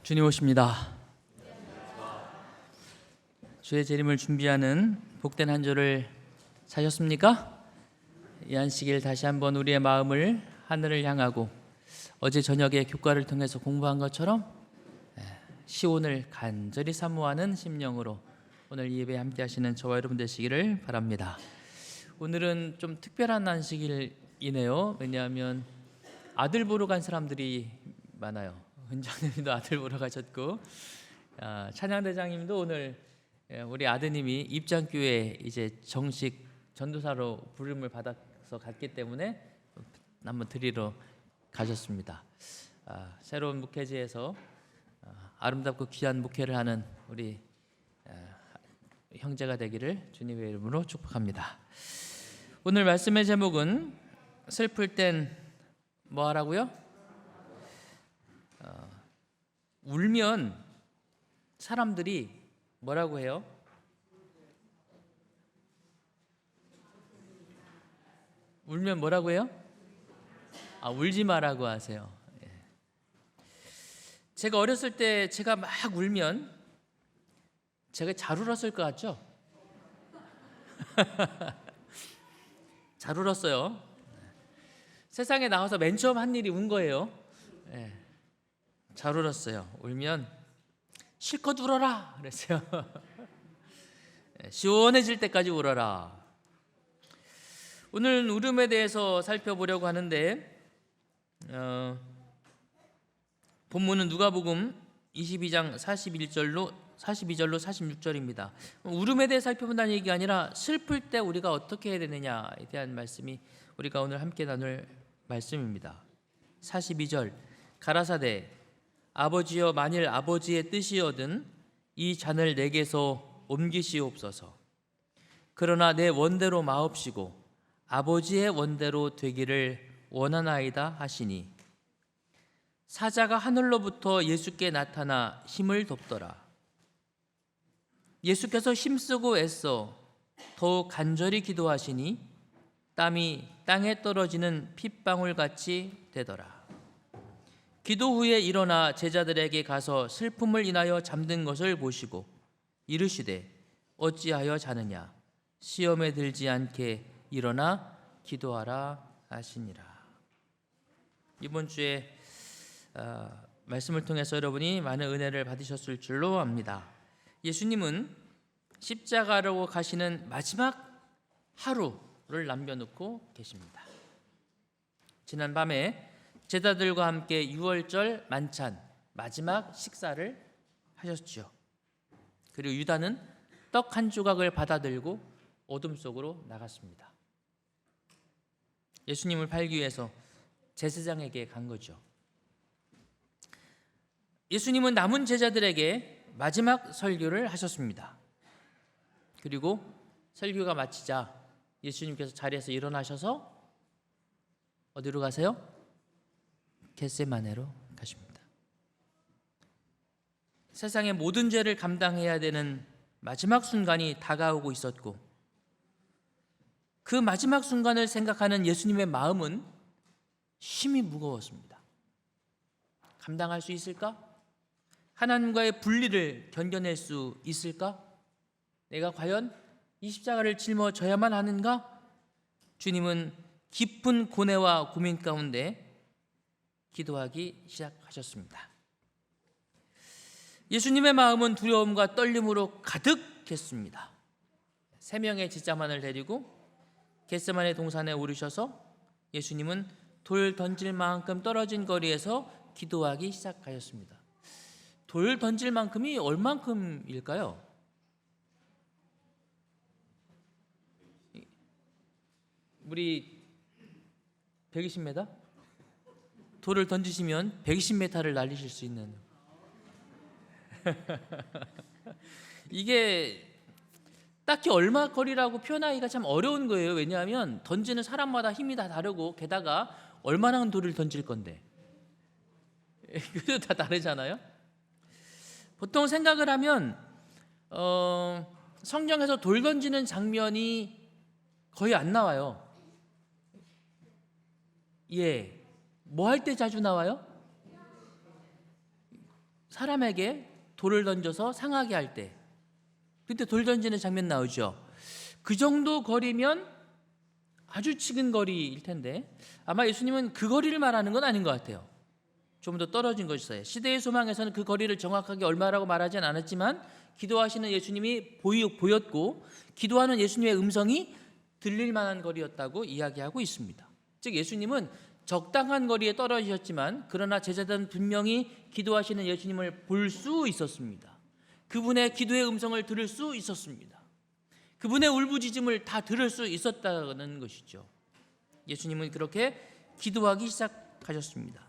주님 오십니다. 주의 재림을 준비하는 복된 한 주를 사셨습니까? 이 안식일 다시 한번 우리의 마음을 하늘을 향하고 어제 저녁에 교과를 통해서 공부한 것처럼 시온을 간절히 사모하는 심령으로 오늘 이 예배에 함께 하시는 저와 여러분 되시기를 바랍니다. 오늘은 좀 특별한 안식일이네요. 왜냐하면 아들 보러 간 사람들이 많아요. 은정님도 아들 보러 가셨고, 찬양대장님도 오늘 우리 아드님이 입장교회 이제 정식 전도사로 부름을 받아서 갔기 때문에 한번 드리러 가셨습니다. 새로운 목회지에서 아름답고 귀한 목회를 하는 우리 형제가 되기를 주님의 이름으로 축복합니다. 오늘 말씀의 제목은 슬플 땐 뭐 하라고요? 울면 사람들이 뭐라고 해요? 울면 뭐라고 해요? 울지 마라고 하세요. 제가 어렸을 때 제가 막 울면 제가 잘 울었을 것 같죠? 잘 울었어요. 세상에 나와서 맨 처음 한 일이 운 거예요. 잘 울었어요. 울면 실컷 울어라 그랬어요. 시원해질 때까지 울어라. 오늘 울음에 대해서 살펴보려고 하는데 본문은 누가복음 22장 42절로 46절입니다. 울음에 대해 살펴본다는 얘기가 아니라 슬플 때 우리가 어떻게 해야 되느냐에 대한 말씀이 우리가 오늘 함께 나눌 말씀입니다. 42절 가라사대 아버지여 만일 아버지의 뜻이거든 이 잔을 내게서 옮기시옵소서. 그러나 내 원대로 마옵시고 아버지의 원대로 되기를 원하나이다 하시니 사자가 하늘로부터 예수께 나타나 힘을 돕더라. 예수께서 힘쓰고 애써 더욱 간절히 기도하시니 땀이 땅에 떨어지는 핏방울같이 되더라. 기도 후에 일어나 제자들에게 가서 슬픔을 인하여 잠든 것을 보시고 이르시되 어찌하여 자느냐 시험에 들지 않게 일어나 기도하라 하시니라. 이번 주에 말씀을 통해서 여러분이 많은 은혜를 받으셨을 줄로 압니다. 예수님은 십자가로 가시는 마지막 하루를 남겨놓고 계십니다. 지난 밤에 제자들과 함께 유월절 만찬 마지막 식사를 하셨죠. 그리고 유다는 떡 한 조각을 받아들고 어둠 속으로 나갔습니다. 예수님을 팔기 위해서 제사장에게 간 거죠. 예수님은 남은 제자들에게 마지막 설교를 하셨습니다. 그리고 설교가 마치자 예수님께서 자리에서 일어나셔서 어디로 가세요? 겟세마네로 가십니다. 세상의 모든 죄를 감당해야 되는 마지막 순간이 다가오고 있었고 그 마지막 순간을 생각하는 예수님의 마음은 심히 무거웠습니다. 감당할 수 있을까? 하나님과의 분리를 견뎌낼 수 있을까? 내가 과연 이 십자가를 짊어져야만 하는가? 주님은 깊은 고뇌와 고민 가운데 기도하기 시작하셨습니다. 예수님의 마음은 두려움과 떨림으로 가득했습니다. 3명의 제자만을 데리고 겟세마네 동산에 오르셔서 예수님은 돌 던질 만큼 떨어진 거리에서 기도하기 시작하셨습니다. 돌 던질 만큼이 얼만큼일까요? 우리 120m? 돌을 던지시면 120m를 날리실 수 있는 이게 딱히 얼마 거리라고 표현하기가 참 어려운 거예요. 왜냐하면 던지는 사람마다 힘이 다 다르고 게다가 얼마나 큰 돌을 던질 건데 그게 다 다르잖아요. 보통 생각을 하면 성경에서 돌 던지는 장면이 거의 안 나와요. 뭐 할 때 자주 나와요? 사람에게 돌을 던져서 상하게 할 때, 그때 돌 던지는 장면 나오죠. 그 정도 거리면 아주 치근 거리일 텐데 아마 예수님은 그 거리를 말하는 건 아닌 것 같아요. 좀 더 떨어진 것이어요. 시대의 소망에서는 그 거리를 정확하게 얼마라고 말하진 않았지만 기도하시는 예수님이 보였고 기도하는 예수님의 음성이 들릴 만한 거리였다고 이야기하고 있습니다. 즉 예수님은 적당한 거리에 떨어지셨지만 그러나 제자들은 분명히 기도하시는 예수님을 볼 수 있었습니다. 그분의 기도의 음성을 들을 수 있었습니다. 그분의 울부짖음을 다 들을 수 있었다는 것이죠. 예수님은 그렇게 기도하기 시작하셨습니다.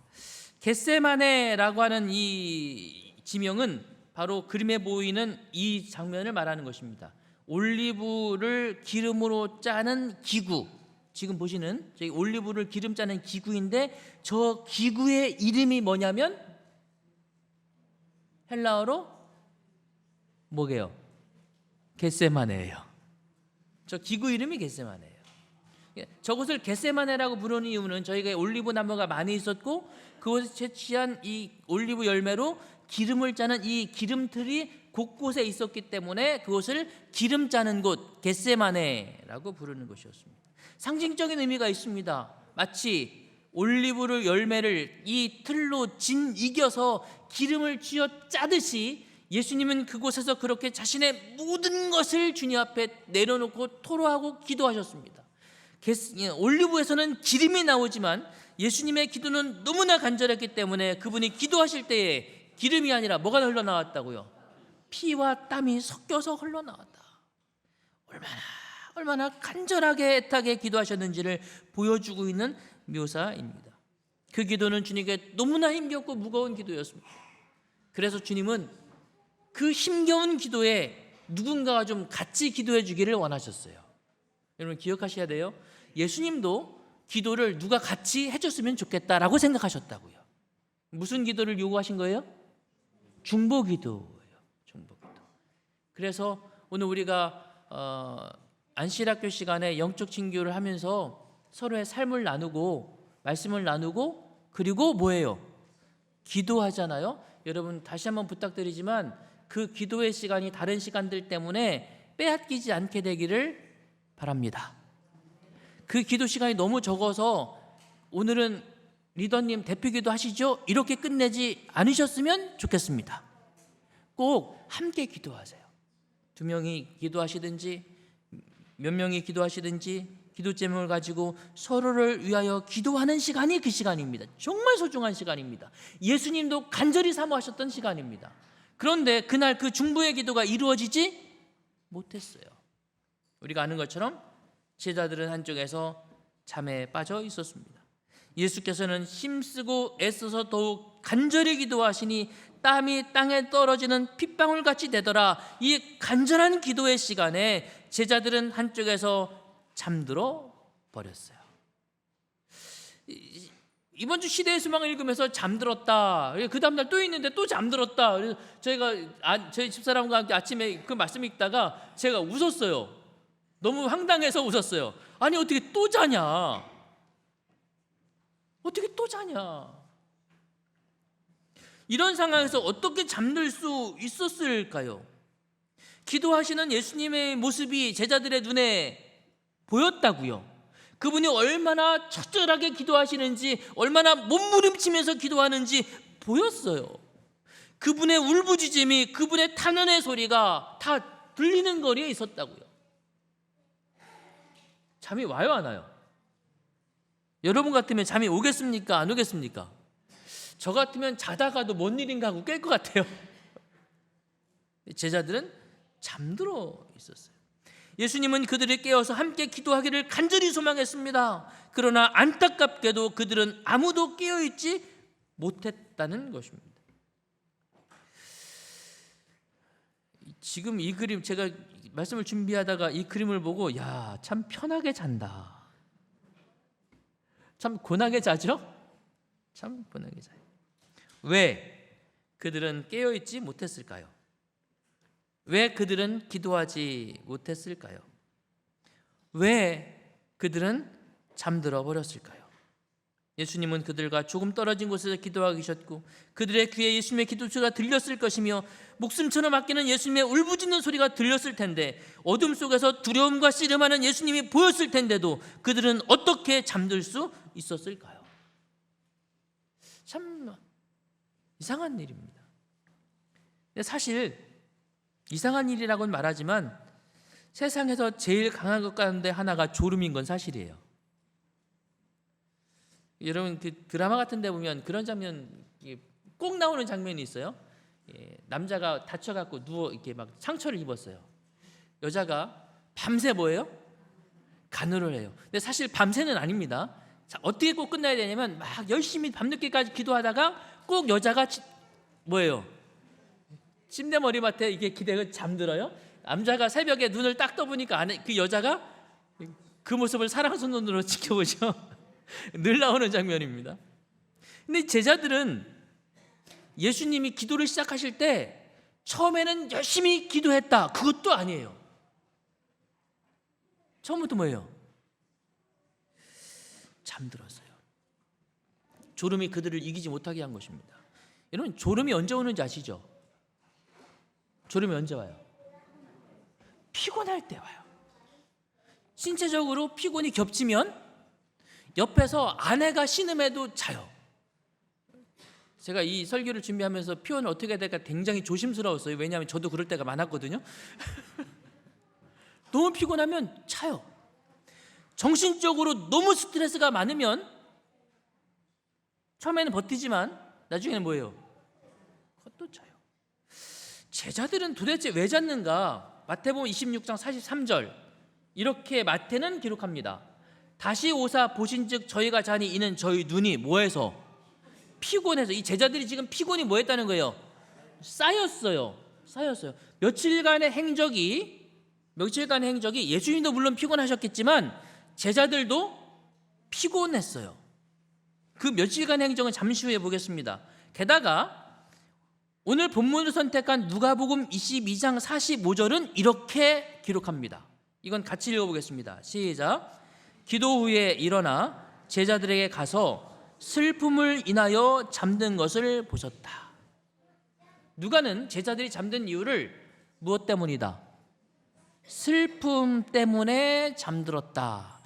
겟세마네라고 하는 이 지명은 바로 그림에 보이는 이 장면을 말하는 것입니다. 올리브를 기름으로 짜는 기구, 지금 보시는 저희 올리브를 기름 짜는 기구인데 저 기구의 이름이 뭐냐면 헬라어로 뭐게요? 겟세마네예요. 저 기구 이름이 겟세마네예요. 저곳을 겟세마네라고 부르는 이유는 저희가 올리브 나무가 많이 있었고 그곳에 채취한 이 올리브 열매로 기름을 짜는 이 기름틀이 곳곳에 있었기 때문에 그곳을 기름 짜는 곳 겟세마네라고 부르는 것이었습니다. 상징적인 의미가 있습니다. 마치 올리브를 열매를 이 틀로 이겨서 기름을 쥐어 짜듯이 예수님은 그곳에서 그렇게 자신의 모든 것을 주님 앞에 내려놓고 토로하고 기도하셨습니다. 올리브에서는 기름이 나오지만 예수님의 기도는 너무나 간절했기 때문에 그분이 기도하실 때에 기름이 아니라 뭐가 흘러나왔다고요? 피와 땀이 섞여서 흘러나왔다. 얼마나 간절하게 애타게 기도하셨는지를 보여주고 있는 묘사입니다. 그 기도는 주님께 너무나 힘겹고 무거운 기도였습니다. 그래서 주님은 그 힘겨운 기도에 누군가가 좀 같이 기도해 주기를 원하셨어요. 여러분 기억하셔야 돼요. 예수님도 기도를 누가 같이 해줬으면 좋겠다라고 생각하셨다고요. 무슨 기도를 요구하신 거예요? 중보기도예요. 중보기도. 그래서 오늘 우리가 안식학교 시간에 영적 친교를 하면서 서로의 삶을 나누고 말씀을 나누고 그리고 뭐예요? 기도하잖아요. 여러분 다시 한번 부탁드리지만 그 기도의 시간이 다른 시간들 때문에 빼앗기지 않게 되기를 바랍니다. 그 기도 시간이 너무 적어서 오늘은 리더님 대표기도 하시죠? 이렇게 끝내지 않으셨으면 좋겠습니다. 꼭 함께 기도하세요. 2명이 기도하시든지 몇 명이 기도하시든지 기도 제목을 가지고 서로를 위하여 기도하는 시간이 그 시간입니다. 정말 소중한 시간입니다. 예수님도 간절히 사모하셨던 시간입니다. 그런데 그날 그 중보의 기도가 이루어지지 못했어요. 우리가 아는 것처럼 제자들은 한쪽에서 잠에 빠져 있었습니다. 예수께서는 힘쓰고 애써서 더욱 간절히 기도하시니 땀이 땅에 떨어지는 핏방울같이 되더라. 이 간절한 기도의 시간에 제자들은 한쪽에서 잠들어 버렸어요. 이번 주 시대의 소망을 읽으면서 잠들었다. 그 다음날 또 있는데 또 잠들었다. 그래서 저희 집사람과 함께 아침에 그 말씀 읽다가 제가 웃었어요. 너무 황당해서 웃었어요. 아니 어떻게 또 자냐? 어떻게 또 자냐? 이런 상황에서 어떻게 잠들 수 있었을까요? 기도하시는 예수님의 모습이 제자들의 눈에 보였다고요. 그분이 얼마나 처절하게 기도하시는지, 얼마나 몸부림치면서 기도하는지 보였어요. 그분의 울부짖음이, 그분의 탄원의 소리가 다 들리는 거리에 있었다고요. 잠이 와요, 안 와요? 여러분 같으면 잠이 오겠습니까? 안 오겠습니까? 저 같으면 자다가도 뭔 일인가 하고 깰 것 같아요. 제자들은 잠들어 있었어요. 예수님은 그들을 깨워서 함께 기도하기를 간절히 소망했습니다. 그러나 안타깝게도 그들은 아무도 깨어있지 못했다는 것입니다. 지금 이 그림, 제가 말씀을 준비하다가 이 그림을 보고 야, 참 편하게 잔다. 참 고나게 자죠? 참 고나게 자요. 왜 그들은 깨어있지 못했을까요? 왜 그들은 기도하지 못했을까요? 왜 그들은 잠들어 버렸을까요? 예수님은 그들과 조금 떨어진 곳에서 기도하고 계셨고 그들의 귀에 예수님의 기도소리가 들렸을 것이며 목숨처럼 아끼는 예수님의 울부짖는 소리가 들렸을 텐데 어둠 속에서 두려움과 씨름하는 예수님이 보였을 텐데도 그들은 어떻게 잠들 수 있었을까요? 참 이상한 일입니다. 근데 사실 이상한 일이라고는 말하지만 세상에서 제일 강한 것 가운데 하나가 졸음인 건 사실이에요. 여러분 그 드라마 같은 데 보면 그런 장면 꼭 나오는 장면이 있어요. 남자가 다쳐갖고 누워 이렇게 막 상처를 입었어요. 여자가 밤새 뭐예요? 간호를 해요. 근데 사실 밤새는 아닙니다. 자, 어떻게 꼭 끝나야 되냐면 막 열심히 밤늦게까지 기도하다가 꼭 여자가 뭐예요? 침대 머리맡에 이게 기대고 잠들어요. 남자가 새벽에 눈을 딱 떠보니까 안에 그 여자가 그 모습을 사랑스러운 눈으로 지켜보죠. 늘 나오는 장면입니다. 근데 제자들은 예수님이 기도를 시작하실 때 처음에는 열심히 기도했다. 그것도 아니에요. 처음부터 뭐예요? 잠들었어요. 졸음이 그들을 이기지 못하게 한 것입니다. 여러분 졸음이 언제 오는지 아시죠? 졸음이 언제 와요? 피곤할 때 와요. 신체적으로 피곤이 겹치면 옆에서 아내가 신음해도 자요. 제가 이 설교를 준비하면서 표현을 어떻게 해야 될까 굉장히 조심스러웠어요. 왜냐하면 저도 그럴 때가 많았거든요. 너무 피곤하면 자요. 정신적으로 너무 스트레스가 많으면 처음에는 버티지만 나중에는 뭐예요? 그것도 자요. 제자들은 도대체 왜 잤는가? 마태복음 26장 43절 이렇게 마태는 기록합니다. 다시 오사 보신즉 저희가 자니 이는 저희 눈이 뭐해서? 피곤해서. 이 제자들이 지금 피곤이 뭐했다는 거예요? 쌓였어요. 며칠간의 행적이 예수님도 물론 피곤하셨겠지만 제자들도 피곤했어요. 그 며칠간의 행적은 잠시 후에 보겠습니다. 게다가 오늘 본문을 선택한 누가복음 22장 45절은 이렇게 기록합니다. 이건 같이 읽어보겠습니다. 시작. 기도 후에 일어나 제자들에게 가서 슬픔을 인하여 잠든 것을 보셨다. 누가는 제자들이 잠든 이유를 무엇 때문이다? 슬픔 때문에 잠들었다.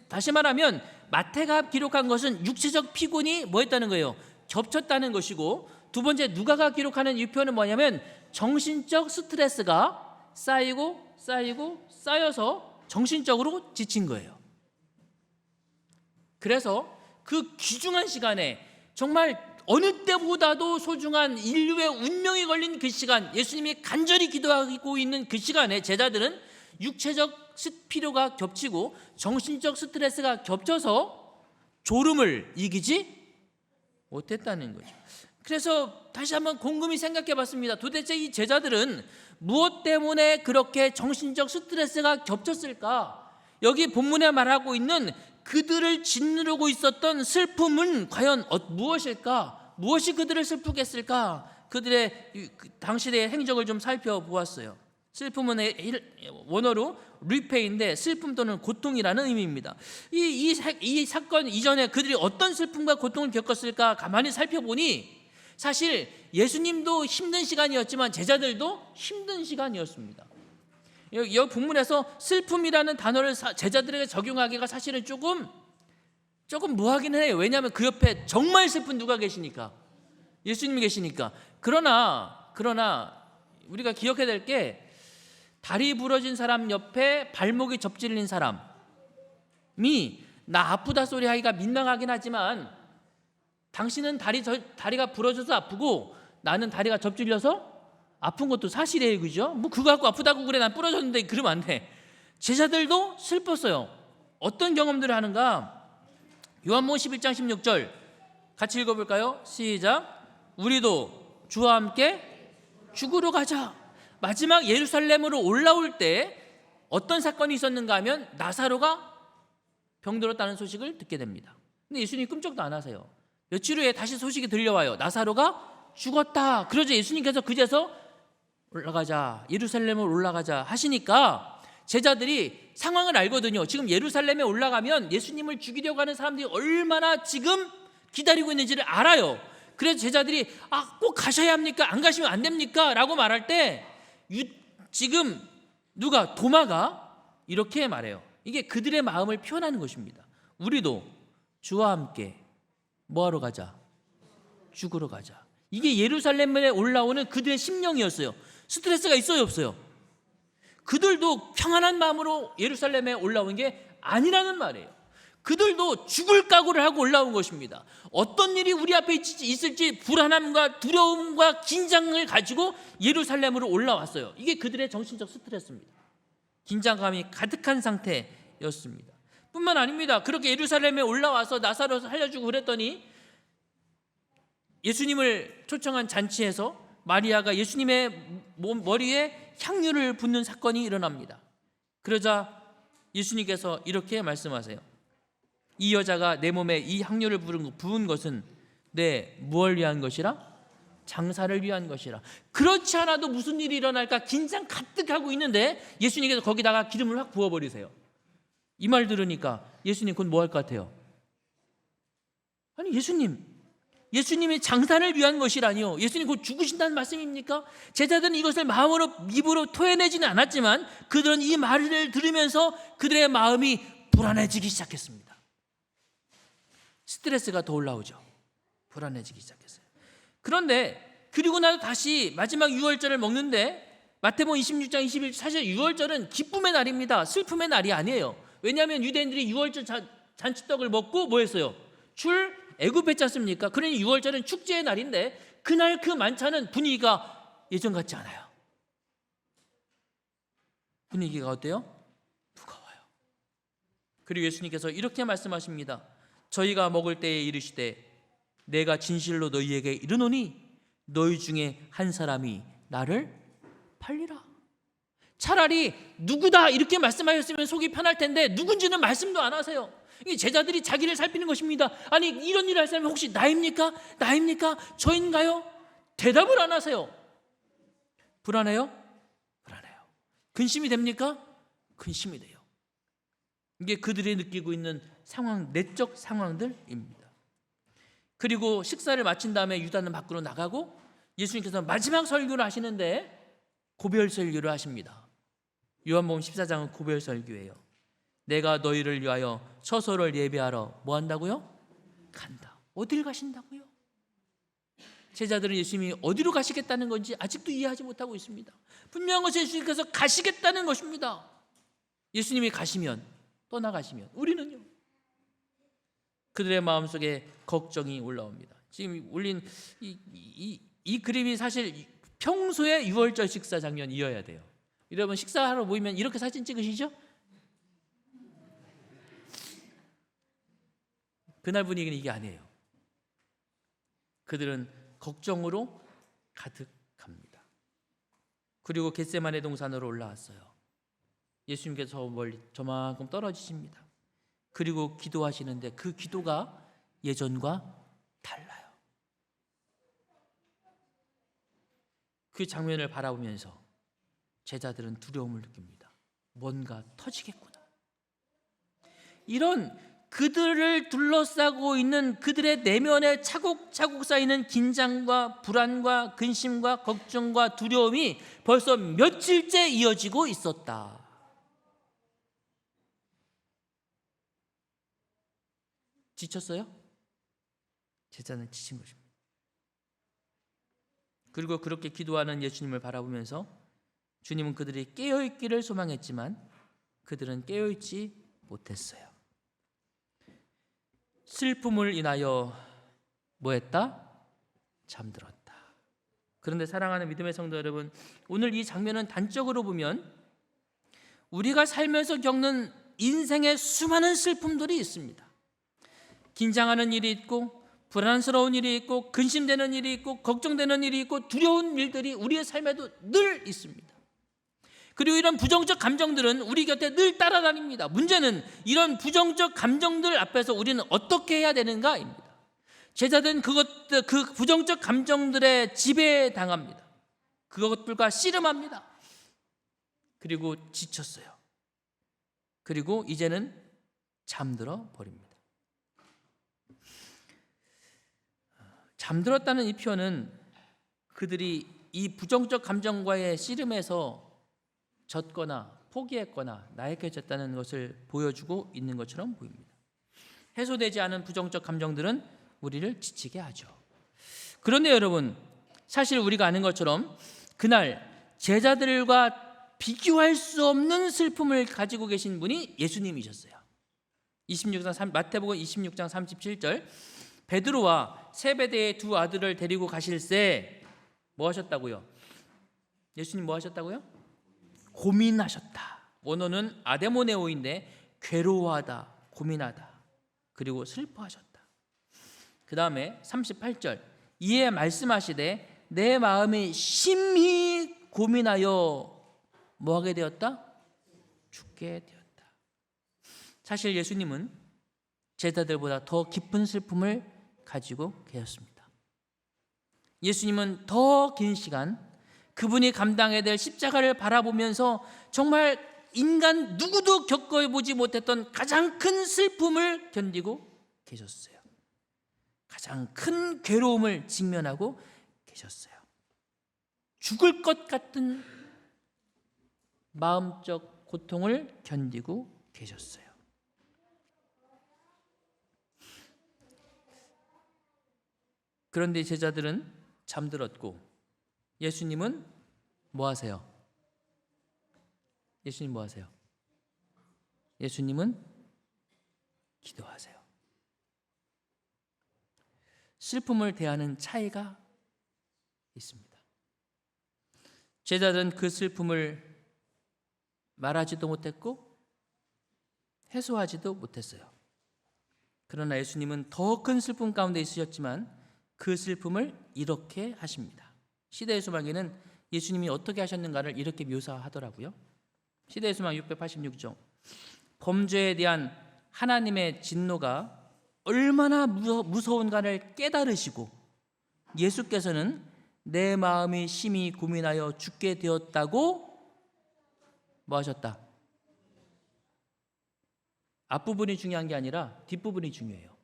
다시 말하면 마태가 기록한 것은 육체적 피곤이 뭐였다는 거예요? 겹쳤다는 것이고, 두 번째 누가가 기록하는 유표는 뭐냐면 정신적 스트레스가 쌓여서 정신적으로 지친 거예요. 그래서 그 귀중한 시간에 정말 어느 때보다도 소중한 인류의 운명이 걸린 그 시간, 예수님이 간절히 기도하고 있는 그 시간에 제자들은 육체적 피로가 겹치고 정신적 스트레스가 겹쳐서 졸음을 이기지 못했다는 거죠. 그래서 다시 한번 곰곰이 생각해 봤습니다. 도대체 이 제자들은 무엇 때문에 그렇게 정신적 스트레스가 겹쳤을까? 여기 본문에 말하고 있는 그들을 짓누르고 있었던 슬픔은 과연 무엇일까? 무엇이 그들을 슬프게 했을까? 그들의 당시의 행적을 좀 살펴보았어요. 슬픔은 원어로 리페인데 슬픔 또는 고통이라는 의미입니다. 이 사건 이전에 그들이 어떤 슬픔과 고통을 겪었을까 가만히 살펴보니 사실 예수님도 힘든 시간이었지만 제자들도 힘든 시간이었습니다. 이 본문에서 슬픔이라는 단어를 제자들에게 적용하기가 사실은 조금 무하기는 해요. 왜냐하면 그 옆에 정말 슬픈 누가 계시니까, 예수님이 계시니까. 그러나 우리가 기억해야 될 게 다리 부러진 사람 옆에 발목이 접질린 사람이 나 아프다 소리 하기가 민망하긴 하지만 당신은 다리가 부러져서 아프고 나는 다리가 접질려서 아픈 것도 사실이에요. 그죠? 뭐 그거 갖고 아프다고 그래 난 부러졌는데 그러면 안 돼. 제자들도 슬펐어요. 어떤 경험들을 하는가? 요한복음 11장 16절 같이 읽어볼까요? 시작. 우리도 주와 함께 죽으러 가자. 마지막 예루살렘으로 올라올 때 어떤 사건이 있었는가 하면 나사로가 병들었다는 소식을 듣게 됩니다. 근데 예수님 끔찍도 안 하세요. 며칠 후에 다시 소식이 들려와요. 나사로가 죽었다. 그러자 예수님께서 그제서 올라가자, 예루살렘으로 올라가자 하시니까 제자들이 상황을 알거든요. 지금 예루살렘에 올라가면 예수님을 죽이려고 하는 사람들이 얼마나 지금 기다리고 있는지를 알아요. 그래서 제자들이 꼭 가셔야 합니까? 안 가시면 안 됩니까? 라고 말할 때 지금 누가? 도마가 이렇게 말해요. 이게 그들의 마음을 표현하는 것입니다. 우리도 주와 함께 뭐하러 가자? 죽으러 가자. 이게 예루살렘에 올라오는 그들의 심령이었어요. 스트레스가 있어요, 없어요? 그들도 평안한 마음으로 예루살렘에 올라온 게 아니라는 말이에요. 그들도 죽을 각오를 하고 올라온 것입니다. 어떤 일이 우리 앞에 있을지 불안함과 두려움과 긴장을 가지고 예루살렘으로 올라왔어요. 이게 그들의 정신적 스트레스입니다. 긴장감이 가득한 상태였습니다. 뿐만 아닙니다. 그렇게 예루살렘에 올라와서 나사로를 살려주고 그랬더니 예수님을 초청한 잔치에서 마리아가 예수님의 머리에 향유를 붓는 사건이 일어납니다. 그러자 예수님께서 이렇게 말씀하세요. 이 여자가 내 몸에 이 향유를 부은 것은 내 무엇을 위한 것이라? 장사를 위한 것이라. 그렇지 않아도 무슨 일이 일어날까 긴장 가득하고 있는데 예수님께서 거기다가 기름을 확 부어버리세요. 이 말 들으니까 예수님 곧 뭐 할 것 같아요? 아니 예수님이 장사를 위한 것이라니요. 예수님 곧 죽으신다는 말씀입니까? 제자들은 이것을 마음으로 입으로 토해내지는 않았지만 그들은 이 말을 들으면서 그들의 마음이 불안해지기 시작했습니다. 스트레스가 더 올라오죠. 불안해지기 시작했어요. 그런데 그리고 나서 다시 마지막 유월절을 먹는데 마태복음 26장 21절 사실 유월절은 기쁨의 날입니다. 슬픔의 날이 아니에요. 왜냐하면 유대인들이 유월절 잔치떡을 먹고 뭐 했어요? 애굽했지 않습니까? 그러니 유월절은 축제의 날인데 그날 그 만찬은 분위기가 예전 같지 않아요. 분위기가 어때요? 무거워요. 그리고 예수님께서 이렇게 말씀하십니다. 저희가 먹을 때에 이르시되 내가 진실로 너희에게 이르노니 너희 중에 한 사람이 나를 팔리라. 차라리 누구다 이렇게 말씀하셨으면 속이 편할 텐데 누군지는 말씀도 안 하세요. 이 제자들이 자기를 살피는 것입니다. 아니 이런 일을 할 사람이 혹시 나입니까? 저인가요? 대답을 안 하세요. 불안해요? 불안해요. 근심이 됩니까? 근심이 돼요. 이게 그들이 느끼고 있는 상황, 내적 상황들입니다. 그리고 식사를 마친 다음에 유다는 밖으로 나가고 예수님께서 마지막 설교를 하시는데 고별 설교를 하십니다. 요한복음 14장은 고별 설교예요. 내가 너희를 위하여 처소를 예비하러 뭐 한다고요? 간다. 어딜 가신다고요? 제자들은 예수님이 어디로 가시겠다는 건지 아직도 이해하지 못하고 있습니다. 분명한 것은 예수님께서 가시겠다는 것입니다. 예수님이 가시면, 떠나가시면 우리는요? 그들의 마음속에 걱정이 올라옵니다. 지금 올린 이 그림이 사실 평소에 유월절 식사 장면이어야 돼요. 여러분 식사하러 모이면 이렇게 사진 찍으시죠? 그날 분위기는 이게 아니에요. 그들은 걱정으로 가득합니다. 그리고 겟세마네 동산으로 올라왔어요. 예수님께서 멀리 저만큼 떨어지십니다. 그리고 기도하시는데 그 기도가 예전과 달라요. 그 장면을 바라보면서 제자들은 두려움을 느낍니다. 뭔가 터지겠구나. 이런 그들을 둘러싸고 있는 그들의 내면에 차곡차곡 쌓이는 긴장과 불안과 근심과 걱정과 두려움이 벌써 며칠째 이어지고 있었다. 지쳤어요? 제자는 지친 것입니다. 그리고 그렇게 기도하는 예수님을 바라보면서 주님은 그들이 깨어있기를 소망했지만 그들은 깨어있지 못했어요. 슬픔을 인하여 뭐했다? 잠들었다. 그런데 사랑하는 믿음의 성도 여러분, 오늘 이 장면은 단적으로 보면 우리가 살면서 겪는 인생의 수많은 슬픔들이 있습니다. 긴장하는 일이 있고 불안스러운 일이 있고 근심되는 일이 있고 걱정되는 일이 있고 두려운 일들이 우리의 삶에도 늘 있습니다. 그리고 이런 부정적 감정들은 우리 곁에 늘 따라다닙니다. 문제는 이런 부정적 감정들 앞에서 우리는 어떻게 해야 되는가입니다. 제자들은 그 부정적 감정들의 지배에 당합니다. 그것들과 씨름합니다. 그리고 지쳤어요. 그리고 이제는 잠들어 버립니다. 잠들었다는 이 표현은 그들이 이 부정적 감정과의 씨름에서 졌거나 포기했거나 나약해졌다는 것을 보여주고 있는 것처럼 보입니다. 해소되지 않은 부정적 감정들은 우리를 지치게 하죠. 그런데 여러분, 사실 우리가 아는 것처럼 그날 제자들과 비교할 수 없는 슬픔을 가지고 계신 분이 예수님이셨어요. 마태복음 26장 37절, 베드로와 세베대의 두 아들을 데리고 가실새 뭐 하셨다고요? 예수님 뭐 하셨다고요? 고민하셨다. 원어는 아데모네오인데 괴로워하다, 고민하다, 그리고 슬퍼하셨다. 그 다음에 38절, 이에 말씀하시되 내 마음이 심히 고민하여 뭐하게 되었다? 죽게 되었다. 사실 예수님은 제자들보다 더 깊은 슬픔을 가지고 계셨습니다. 예수님은 더 긴 시간 그분이 감당해야 될 십자가를 바라보면서 정말 인간 누구도 겪어보지 못했던 가장 큰 슬픔을 견디고 계셨어요. 가장 큰 괴로움을 직면하고 계셨어요. 죽을 것 같은 마음적 고통을 견디고 계셨어요. 그런데 제자들은 잠들었고 예수님은 뭐 하세요? 예수님 뭐 하세요? 예수님은 기도하세요. 슬픔을 대하는 차이가 있습니다. 제자들은 그 슬픔을 말하지도 못했고 해소하지도 못했어요. 그러나 예수님은 더 큰 슬픔 가운데 있으셨지만 그 슬픔을 이렇게 하십니다. 시대의 소망에는 예수님이 어떻게 하셨는가를 이렇게 묘사하더라고요. 시대의 소망 686쪽, 범죄에 대한 하나님의 진노가 얼마나 무서운가를 깨달으시고 예수께서는 내 마음이 심히 고민하여 죽게 되었다고 뭐 하셨다? 앞부분이 중요한 게 아니라 뒷부분이 중요해요.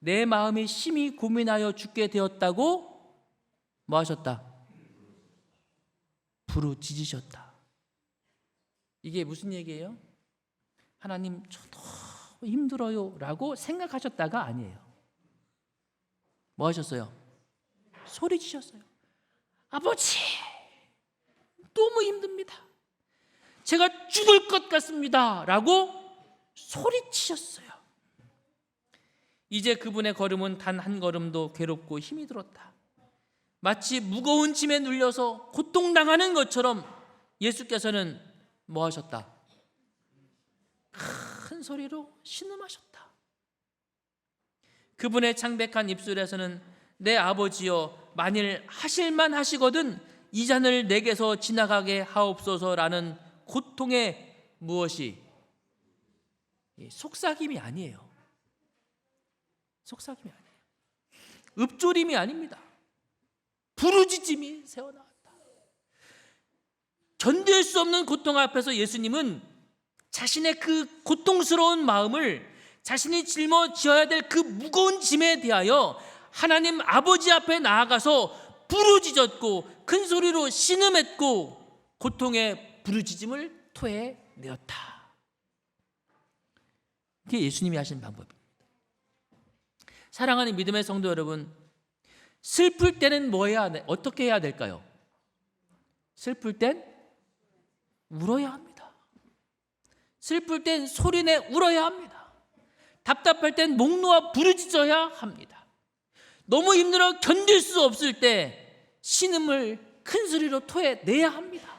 내 마음이 심히 고민하여 죽게 되었다고 뭐 하셨다? 부르짖으셨다. 이게 무슨 얘기예요? 하나님 저 너무 힘들어요 라고 생각하셨다가 아니에요. 뭐 하셨어요? 소리치셨어요. 아버지 너무 힘듭니다. 제가 죽을 것 같습니다 라고 소리치셨어요. 이제 그분의 걸음은 단 한 걸음도 괴롭고 힘이 들었다. 마치 무거운 짐에 눌려서 고통당하는 것처럼 예수께서는 뭐 하셨다? 큰 소리로 신음하셨다. 그분의 창백한 입술에서는 내 아버지여 만일 하실만 하시거든 이 잔을 내게서 지나가게 하옵소서라는 고통의 무엇이 속삭임이 아니에요. 속삭임이 아니에요. 읊조림이 아닙니다. 부르짖음이 새어나왔다. 견딜 수 없는 고통 앞에서 예수님은 자신의 그 고통스러운 마음을 자신이 짊어져야 될 그 무거운 짐에 대하여 하나님 아버지 앞에 나아가서 부르짖었고 큰 소리로 신음했고 고통의 부르짖음을 토해내었다. 그게 예수님이 하신 방법입니다. 사랑하는 믿음의 성도 여러분, 슬플 때는 어떻게 해야 될까요? 슬플 땐 울어야 합니다. 슬플 땐 소리내 울어야 합니다. 답답할 땐 목 놓아 부르짖어야 합니다. 너무 힘들어 견딜 수 없을 때 신음을 큰 소리로 토해내야 합니다.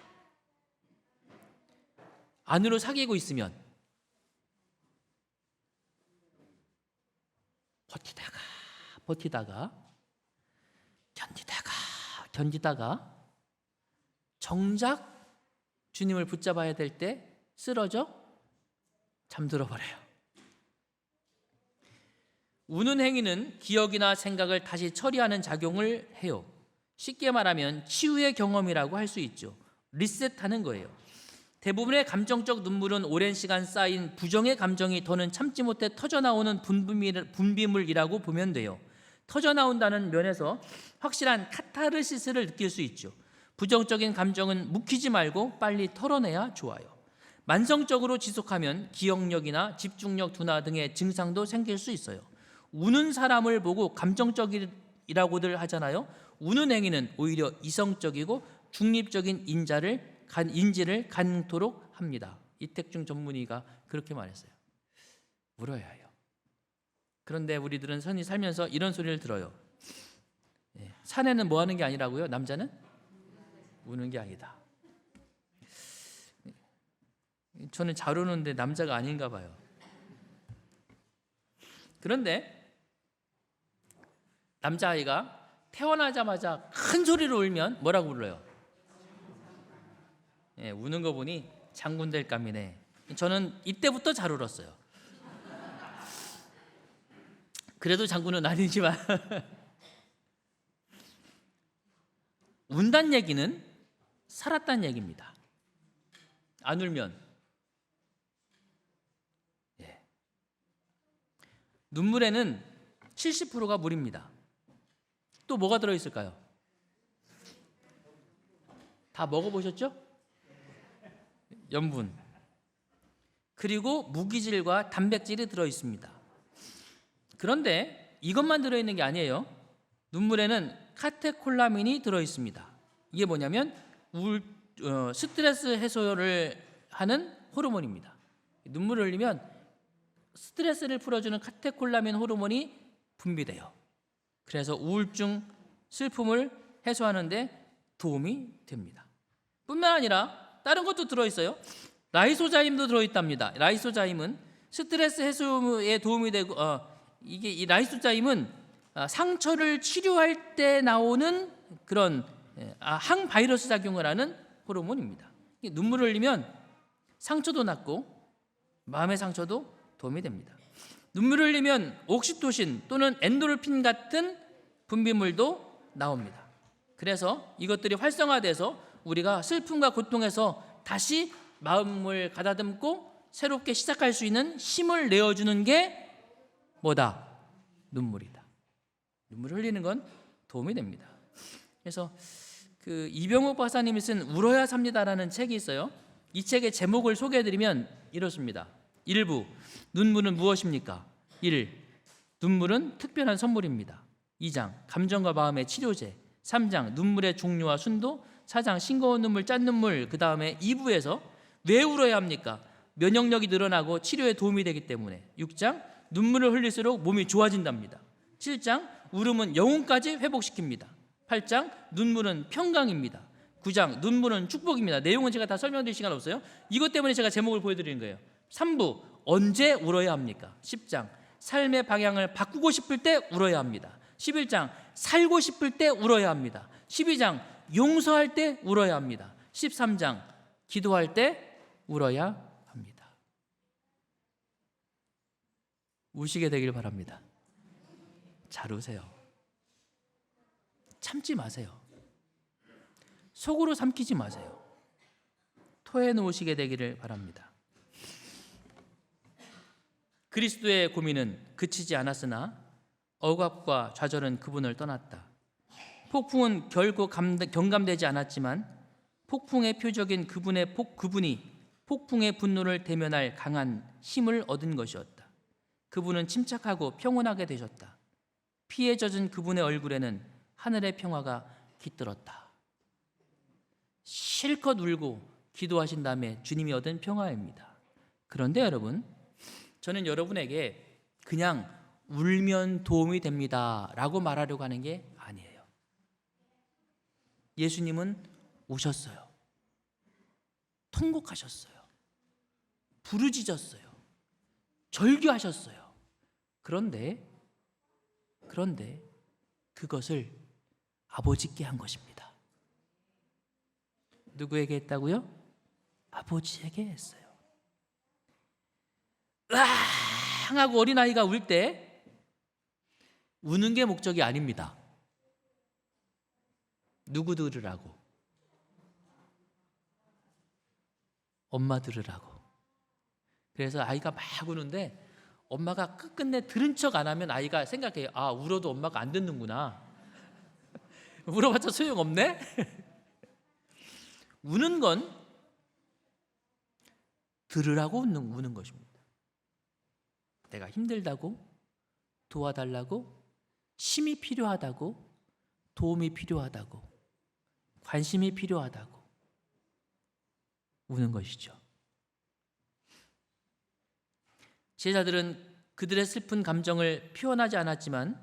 안으로 사귀고 있으면 견디다가 정작 주님을 붙잡아야 될 때 쓰러져 잠들어 버려요. 우는 행위는 기억이나 생각을 다시 처리하는 작용을 해요. 쉽게 말하면 치유의 경험이라고 할 수 있죠. 리셋하는 거예요. 대부분의 감정적 눈물은 오랜 시간 쌓인 부정의 감정이 더는 참지 못해 터져나오는 분비물이라고 보면 돼요. 터져나온다는 면에서 확실한 카타르시스를 느낄 수 있죠. 부정적인 감정은 묵히지 말고 빨리 털어내야 좋아요. 만성적으로 지속하면 기억력이나 집중력 둔화 등의 증상도 생길 수 있어요. 우는 사람을 보고 감정적이라고들 하잖아요. 우는 행위는 오히려 이성적이고 중립적인 인지를 갖도록 합니다. 이택중 전문의가 그렇게 말했어요. 울어야 해요. 그런데 우리들은 선이 살면서 이런 소리를 들어요. 사내는 뭐 하는 게 아니라고요? 남자는 우는 게 아니다. 저는 잘 우는데 남자가 아닌가 봐요. 그런데 남자아이가 태어나자마자 큰 소리로 울면 뭐라고 불러요? 우는 거 보니 장군 될 감이네. 저는 이때부터 잘 울었어요. 그래도 장군은 아니지만 운단 얘기는 살았단 얘기입니다. 안 울면 눈물에는 70%가 물입니다. 또 뭐가 들어있을까요? 다 먹어보셨죠? 염분 그리고 무기질과 단백질이 들어있습니다. 그런데 이것만 들어있는 게 아니에요. 눈물에는 카테콜라민이 들어있습니다. 이게 뭐냐면 스트레스 해소를 하는 호르몬입니다. 눈물을 흘리면 스트레스를 풀어주는 카테콜라민 호르몬이 분비돼요. 그래서 우울증, 슬픔을 해소하는 데 도움이 됩니다. 뿐만 아니라 다른 것도 들어있어요. 라이소자임도 들어있답니다. 라이소자임은 스트레스 해소에 도움이 되고 이 라이소자임은 상처를 치료할 때 나오는 그런 항바이러스 작용을 하는 호르몬입니다. 눈물을 흘리면 상처도 낫고 마음의 상처도 도움이 됩니다. 눈물을 흘리면 옥시토신 또는 엔도르핀 같은 분비물도 나옵니다. 그래서 이것들이 활성화돼서 우리가 슬픔과 고통에서 다시 마음을 가다듬고 새롭게 시작할 수 있는 힘을 내어주는 게 뭐다? 눈물이다. 눈물을 흘리는 건 도움이 됩니다. 그래서 그 이병옥 박사님이 쓴 울어야 삽니다라는 책이 있어요. 이 책의 제목을 소개해드리면 이렇습니다. 1부 눈물은 무엇입니까? 1. 눈물은 특별한 선물입니다. 2장 감정과 마음의 치료제. 3장 눈물의 종류와 순도. 4장 싱거운 눈물, 짠 눈물. 그 다음에 2부에서 왜 울어야 합니까? 면역력이 늘어나고 치료에 도움이 되기 때문에. 6장 눈물을 흘릴수록 몸이 좋아진답니다. 7장 울음은 영혼까지 회복시킵니다. 8장 눈물은 평강입니다. 9장 눈물은 축복입니다. 내용은 제가 다 설명드릴 시간 없어요. 이것 때문에 제가 제목을 보여드리는 거예요. 3부 언제 울어야 합니까? 10장 삶의 방향을 바꾸고 싶을 때 울어야 합니다. 11장 살고 싶을 때 울어야 합니다. 12장 용서할 때 울어야 합니다. 13장 기도할 때 울어야 합니다. 우시게 되길 바랍니다. 잘 우세요. 참지 마세요. 속으로 삼키지 마세요. 토해놓으시게 되기를 바랍니다. 그리스도의 고민은 그치지 않았으나 억압과 좌절은 그분을 떠났다. 폭풍은 결코 경감되지 않았지만 폭풍의 표적인 그분이 폭풍의 분노를 대면할 강한 힘을 얻은 것이었다. 그분은 침착하고 평온하게 되셨다. 피에 젖은 그분의 얼굴에는 하늘의 평화가 깃들었다. 실컷 울고 기도하신 다음에 주님이 얻은 평화입니다. 그런데 여러분, 저는 여러분에게 그냥 울면 도움이 됩니다 라고 말하려고 하는 게 아니에요. 예수님은 우셨어요. 통곡하셨어요. 부르짖었어요. 절규하셨어요. 그런데 그것을 아버지께 한 것입니다. 누구에게 했다고요? 아버지에게 했어요. 으앙 하고 어린아이가 울 때 우는 게 목적이 아닙니다. 누구 들으라고? 엄마 들으라고. 그래서 아이가 막 우는데 엄마가 끝끝내 들은 척 안 하면 아이가 생각해요. 아, 울어도 엄마가 안 듣는구나. 울어봤자 소용없네. 우는 건 들으라고 우는 것입니다. 내가 힘들다고, 도와달라고, 힘이 필요하다고, 도움이 필요하다고, 관심이 필요하다고 우는 것이죠. 제자들은 그들의 슬픈 감정을 표현하지 않았지만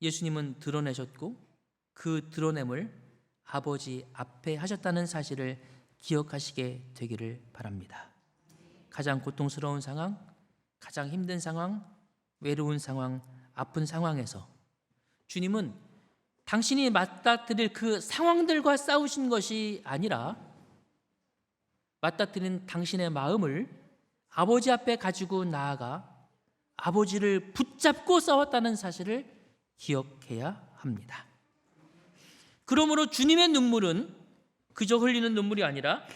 예수님은 드러내셨고 그 드러냄을 아버지 앞에 하셨다는 사실을 기억하시게 되기를 바랍니다. 가장 고통스러운 상황, 가장 힘든 상황, 외로운 상황, 아픈 상황에서 주님은 당신이 맞닥뜨릴 그 상황들과 싸우신 것이 아니라 맞닥뜨린 당신의 마음을 아버지 앞에 가지고 나아가 아버지를 붙잡고 싸웠다는 사실을 기억해야 합니다. 그러므로 주님의 눈물은 그저 흘리는 눈물이 아니라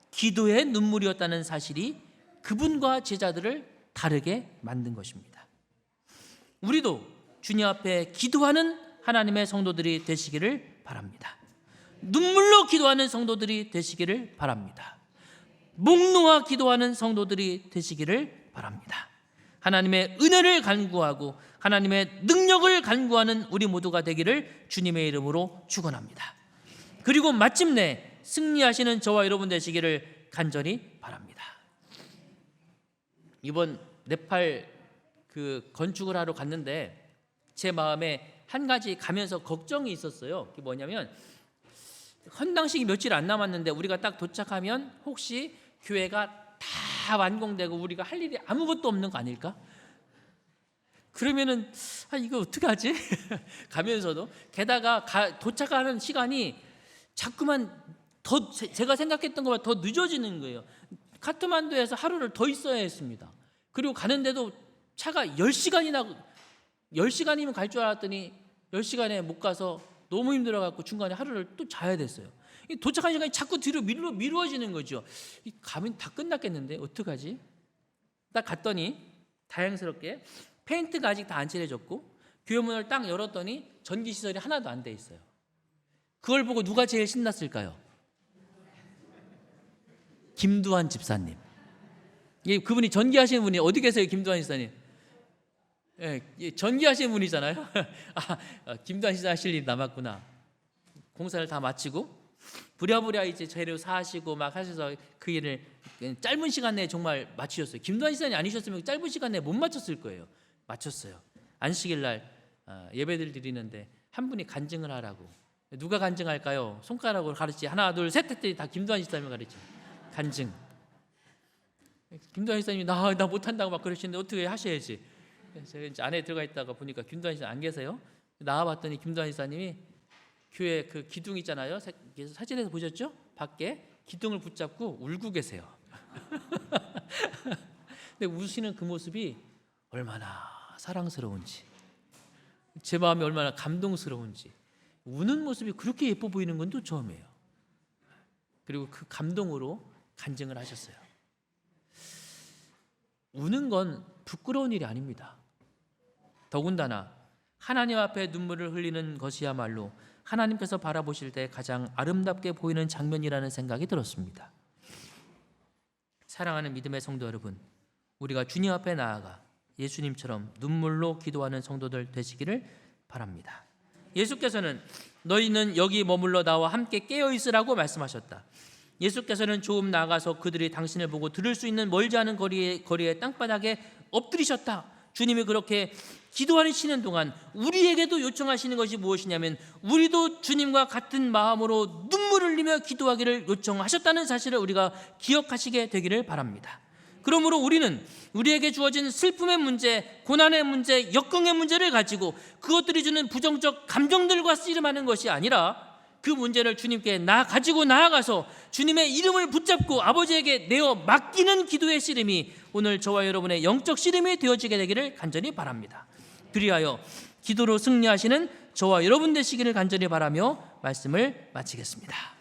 기도의 눈물이었다는 사실이 그분과 제자들을 다르게 만든 것입니다. 우리도 주님 앞에 기도하는 하나님의 성도들이 되시기를 바랍니다. 눈물로 기도하는 성도들이 되시기를 바랍니다. 목 놓아 기도하는 성도들이 되시기를 바랍니다. 하나님의 은혜를 간구하고 하나님의 능력을 간구하는 우리 모두가 되기를 주님의 이름으로 축원합니다. 그리고 마침내 승리하시는 저와 여러분 되시기를 간절히 바랍니다. 이번 네팔 그 건축을 하러 갔는데 제 마음에 한 가지 가면서 걱정이 있었어요. 그게 뭐냐면 헌당식이 며칠 안 남았는데 우리가 딱 도착하면 혹시 교회가 다 완공되고 우리가 할 일이 아무것도 없는 거 아닐까? 그러면은 이거 어떡하지? 가면서도 게다가 도착하는 시간이 자꾸만 더 제가 생각했던 것보다 더 늦어지는 거예요. 카트만두에서 하루를 더 있어야 했습니다. 그리고 가는데도 차가 10시간이면 갈 줄 알았더니 10시간에 못 가서 너무 힘들어갖고 중간에 하루를 또 자야 됐어요. 도착한 시간이 자꾸 뒤로 미루어지는 거죠. 가면 다 끝났겠는데 어떡하지? 딱 갔더니 다행스럽게 페인트가 아직 다 안 칠해졌고 교회 문을 딱 열었더니 전기시설이 하나도 안 돼 있어요. 그걸 보고 누가 제일 신났을까요? 김두한 집사님. 그분이 전기하시는 분이 어디 계세요? 김두한 집사님. 전기하시는 분이잖아요. 김두한 집사 하실 일이 남았구나. 공사를 다 마치고 부랴부랴 이제 재료 사시고 막 하셔서 그 일을 짧은 시간 내에 정말 마치셨어요. 김두한 집사님 아니셨으면 짧은 시간 내에 못 마쳤을 거예요. 마쳤어요. 안식일 날 예배들 드리는데 한 분이 간증을 하라고. 누가 간증할까요? 손가락으로 가르치 하나 둘 셋 했더니 다 김두한 집사님이 가르치 간증. 김두한 집사님이 나 못한다고 막 그러시는데 어떻게 하셔야지. 제가 이제 안에 들어가 있다가 보니까 김두한 집사님 안 계세요. 나와봤더니 김두한 집사님이 교회 그 기둥 있잖아요. 사진에서 보셨죠? 밖에 기둥을 붙잡고 울고 계세요. 근데 우시는 그 모습이 얼마나 사랑스러운지, 제 마음이 얼마나 감동스러운지, 우는 모습이 그렇게 예뻐 보이는 건 또 처음이에요. 그리고 그 감동으로 간증을 하셨어요. 우는 건 부끄러운 일이 아닙니다. 더군다나 하나님 앞에 눈물을 흘리는 것이야말로 하나님께서 바라보실 때 가장 아름답게 보이는 장면이라는 생각이 들었습니다. 사랑하는 믿음의 성도 여러분, 우리가 주님 앞에 나아가 예수님처럼 눈물로 기도하는 성도들 되시기를 바랍니다. 예수께서는 너희는 여기 머물러 나와 함께 깨어 있으라고 말씀하셨다. 예수께서는 조금 나아가서 그들이 당신을 보고 들을 수 있는 멀지 않은 거리에 땅바닥에 엎드리셨다. 주님이 그렇게 기도하시는 동안 우리에게도 요청하시는 것이 무엇이냐면 우리도 주님과 같은 마음으로 눈물을 흘리며 기도하기를 요청하셨다는 사실을 우리가 기억하시게 되기를 바랍니다. 그러므로 우리는 우리에게 주어진 슬픔의 문제, 고난의 문제, 역경의 문제를 가지고 그것들이 주는 부정적 감정들과 씨름하는 것이 아니라 그 문제를 주님께 가지고 나아가서 주님의 이름을 붙잡고 아버지에게 내어 맡기는 기도의 씨름이 오늘 저와 여러분의 영적 씨름이 되어지게 되기를 간절히 바랍니다. 그리하여 기도로 승리하시는 저와 여러분 되시기를 간절히 바라며 말씀을 마치겠습니다.